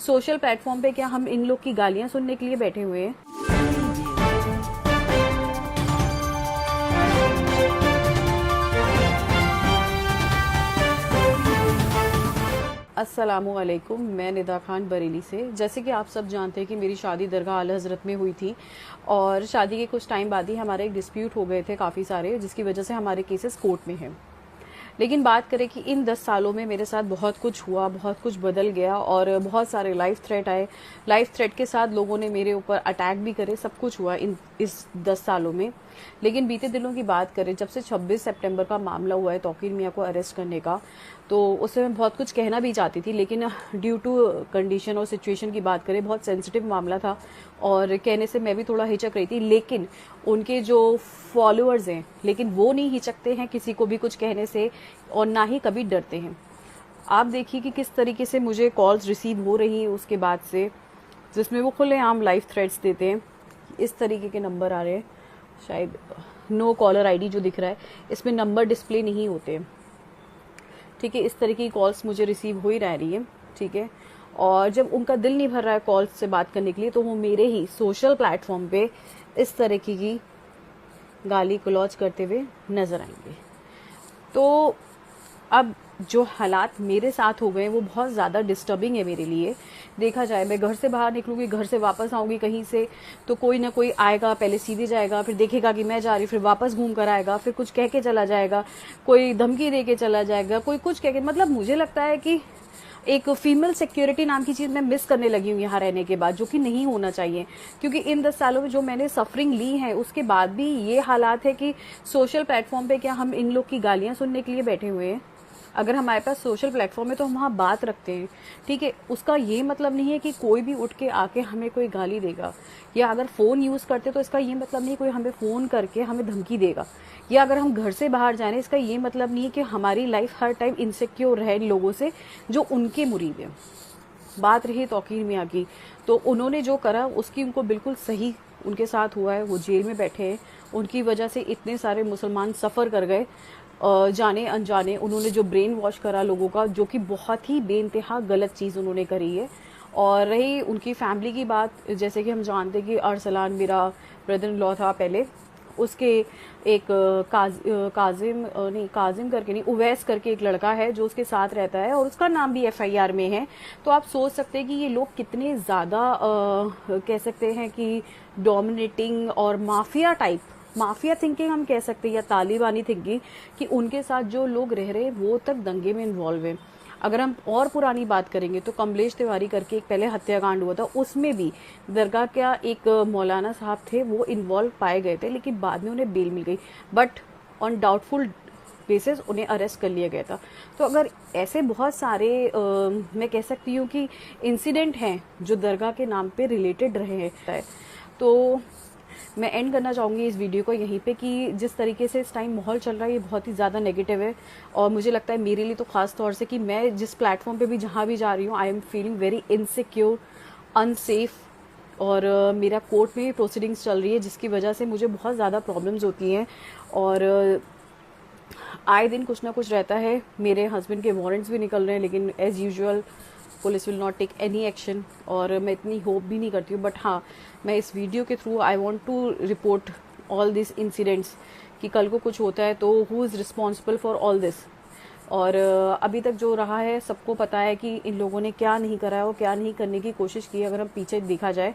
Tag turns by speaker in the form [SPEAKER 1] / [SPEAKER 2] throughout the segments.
[SPEAKER 1] Social platform पे क्या हम इन लोग की गालियां सुनने के लिए बैठे हुए हैं? अस्सलामुअलैकुम, मैं निदा खान बरेली से। जैसे कि आप सब जानते हैं कि मेरी शादी दरगाह आला हज़रत में हुई थी और शादी के कुछ टाइम बाद ही हमारे एक डिस्प्यूट हो गए थे काफ़ी सारे, जिसकी वजह से हमारे केसेस कोर्ट में हैं। लेकिन बात करें कि इन 10 सालों में मेरे साथ बहुत कुछ हुआ, बहुत कुछ बदल गया और बहुत सारे लाइफ थ्रेट आए। लाइफ थ्रेट के साथ लोगों ने मेरे ऊपर अटैक भी करे, सब कुछ हुआ इस 10 सालों में। लेकिन बीते दिनों की बात करें, जब से 26 सितंबर का मामला हुआ है तौकीर मियाँ को अरेस्ट करने का, तो उससे मैं बहुत कुछ कहना भी चाहती थी, लेकिन ड्यू टू कंडीशन और सिचुएशन की बात करें, बहुत सेंसिटिव मामला था और कहने से मैं भी थोड़ा हिचक रही थी। लेकिन उनके जो फॉलोअर्स हैं, लेकिन वो नहीं हिचकते हैं किसी को भी कुछ कहने से और ना ही कभी डरते हैं। आप देखिए कि किस तरीके से मुझे कॉल्स रिसीव हो रही हैं उसके बाद से, जिसमें वो खुलेआम लाइफ थ्रेट्स देते हैं। इस तरीके के नंबर आ रहे हैं, शायद नो कॉलर आईडी जो दिख रहा है इसमें नंबर डिस्प्ले नहीं होते हैं, ठीक है। इस तरह की कॉल्स मुझे रिसीव हो ही रही है, ठीक है। और जब उनका दिल नहीं भर रहा है कॉल्स से बात करने के लिए, तो वो मेरे ही सोशल प्लेटफॉर्म पे इस तरह की गाली गलौज करते हुए नजर आएंगे। तो अब जो हालात मेरे साथ हो गए वो बहुत ज़्यादा डिस्टर्बिंग है मेरे लिए। देखा जाए, मैं घर से बाहर निकलूंगी, घर से वापस आऊंगी कहीं से, तो कोई ना कोई आएगा, पहले सीधे जाएगा, फिर देखेगा कि मैं जा रही, फिर वापस घूम कर आएगा, फिर कुछ कह के चला जाएगा, कोई धमकी दे के चला जाएगा, कोई कुछ कह के। मतलब मुझे लगता है कि एक फीमेल सिक्योरिटी नाम की चीज़ मैं मिस करने लगी हूँ यहाँ रहने के बाद, जो कि नहीं होना चाहिए। क्योंकि इन 10 सालों में जो मैंने सफरिंग ली है, उसके बाद भी ये हालात है कि सोशल प्लेटफॉर्म पे क्या हम इन लोग की गालियाँ सुनने के लिए बैठे हुए हैं? अगर हमारे पास सोशल प्लेटफॉर्म है तो हम वहाँ बात रखते हैं, ठीक है। उसका ये मतलब नहीं है कि कोई भी उठ के आके हमें कोई गाली देगा, या अगर फ़ोन यूज़ करते तो इसका ये मतलब नहीं कोई हमें फ़ोन करके हमें धमकी देगा, या अगर हम घर से बाहर जाने इसका ये मतलब नहीं है कि हमारी लाइफ हर टाइम इनसिक्योर रहे लोगों से जो उनके मुरीद हैं। बात रही तौकीर मियाँ की, तो उन्होंने जो करा उसकी उनको बिल्कुल सही उनके साथ हुआ है। वो जेल में बैठे हैं, उनकी वजह से इतने सारे मुसलमान सफ़र कर गए, जाने अनजाने। उन्होंने जो ब्रेन वॉश करा लोगों का, जो कि बहुत ही बेइंतहा गलत चीज़ उन्होंने करी है। और रही उनकी फैमिली की बात, जैसे कि हम जानते हैं कि अरसलान मेरा ब्रदर इन लॉ था पहले, उसके एक काजिम करके नहीं, उवैस करके एक लड़का है जो उसके साथ रहता है और उसका नाम भी FIR में है। तो आप सोच सकते हैं कि ये लोग कितने ज़्यादा कह सकते हैं कि डोमिनेटिंग और माफिया थिंकिंग हम कह सकते हैं, या तालिबानी थिंकिंग, कि उनके साथ जो लोग रह रहे हैं वो तक दंगे में इन्वॉल्व है। अगर हम और पुरानी बात करेंगे तो कमलेश तिवारी करके एक पहले हत्याकांड हुआ था, उसमें भी दरगाह का एक मौलाना साहब थे, वो इन्वॉल्व पाए गए थे, लेकिन बाद में उन्हें बेल मिल गई, बट ऑन डाउटफुल बेसिस उन्हें अरेस्ट कर लिया गया था। तो अगर ऐसे बहुत सारे मैं कह सकती हूँ कि इंसिडेंट हैं जो दरगाह के नाम पे रिलेटेड रहे हैं, तो मैं एंड करना चाहूँगी इस वीडियो को यहीं पे कि जिस तरीके से इस टाइम माहौल चल रहा है ये बहुत ही ज़्यादा नेगेटिव है। और मुझे लगता है मेरे लिए तो ख़ास तौर से कि मैं जिस प्लेटफॉर्म पे भी जहाँ भी जा रही हूँ, I am feeling very insecure, unsafe. और मेरा कोर्ट में प्रोसीडिंग्स चल रही है, जिसकी वजह से मुझे बहुत ज़्यादा प्रॉब्लम्स होती हैं और आए दिन कुछ ना कुछ रहता है। मेरे हस्बैंड के वारंट्स भी निकल रहे हैं, लेकिन as usual police will not take any action, और मैं इतनी होप भी नहीं करती हूँ। बट हाँ, मैं इस वीडियो के through I want to report all this incidents, कि कल को कुछ होता है तो who is responsible for all this. और अभी तक जो रहा है सबको पता है कि इन लोगों ने क्या नहीं करा है और क्या नहीं करने की कोशिश की है, अगर हम पीछे देखा जाए।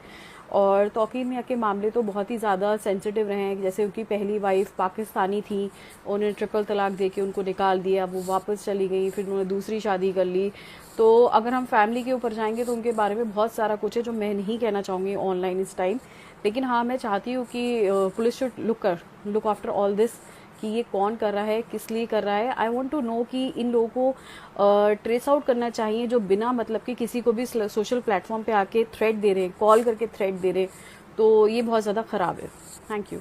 [SPEAKER 1] और तौकीर मियाँ के मामले तो बहुत ही ज़्यादा सेंसिटिव रहे हैं। जैसे उनकी पहली वाइफ पाकिस्तानी थी, उन्हें ट्रिपल तलाक दे के उनको निकाल दिया, वो वापस चली गई, फिर उन्होंने दूसरी शादी कर ली। तो अगर हम फैमिली के ऊपर जाएंगे तो उनके बारे में बहुत सारा कुछ है जो मैं नहीं कहना चाहूँगी ऑनलाइन इस टाइम। लेकिन हाँ, मैं चाहती हूँ कि police should look after all this, कि ये कौन कर रहा है, किस लिए कर रहा है। आई वांट टू नो कि इन लोगों को ट्रेस आउट करना चाहिए जो बिना मतलब कि किसी को भी सोशल प्लेटफॉर्म पे आके थ्रेट दे रहे हैं, कॉल करके थ्रेट दे रहे हैं। तो ये बहुत ज़्यादा ख़राब है। Thank you.